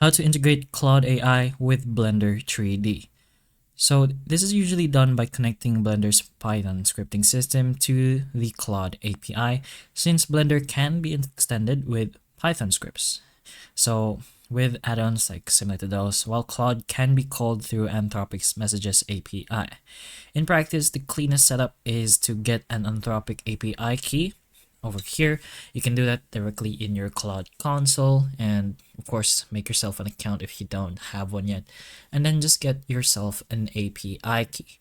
How to integrate Claude AI with Blender 3D. So this is usually done by connecting Blender's Python scripting system to the Claude API, since Blender can be extended with Python scripts. So with add-ons like similar to those, while Claude can be called through Anthropic's Messages API. In practice, the cleanest setup is to get an Anthropic API key over here. You can do that directly in your Claude console, and of course make yourself an account if you don't have one yet, and then just get yourself an API key.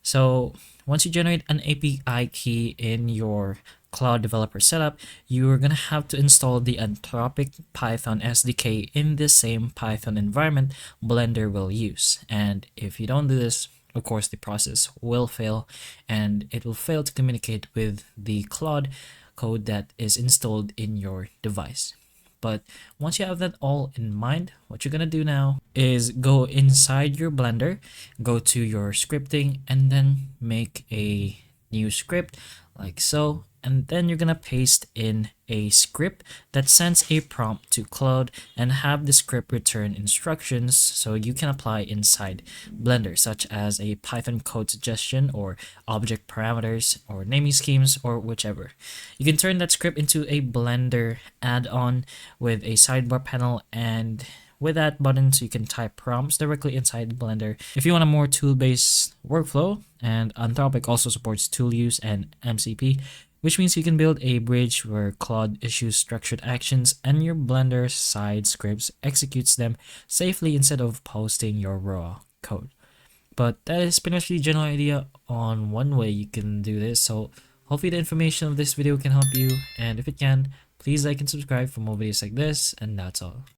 So once you generate an API key in your Claude developer setup, you're gonna have to install the Anthropic Python SDK in the same Python environment Blender will use. And if you don't do this, of course the process will fail, and it will fail to communicate with the Claude code that is installed in your device. But once you have that all in mind, what you're gonna do now is go inside your Blender, go to your scripting, and then make a new script like so. And then you're gonna paste in a script that sends a prompt to Claude and have the script return instructions so you can apply inside Blender, such as a Python code suggestion or object parameters or naming schemes or whichever. You can turn that script into a Blender add-on with a sidebar panel, and with that button, so you can type prompts directly inside Blender. If you want a more tool-based workflow, and Anthropic also supports tool use and MCP, which means you can build a bridge where Claude issues structured actions and your Blender side scripts executes them safely instead of posting your raw code. But that is pretty much the general idea on one way you can do this. So hopefully the information of this video can help you, and if it can, please like and subscribe for more videos like this, and that's all.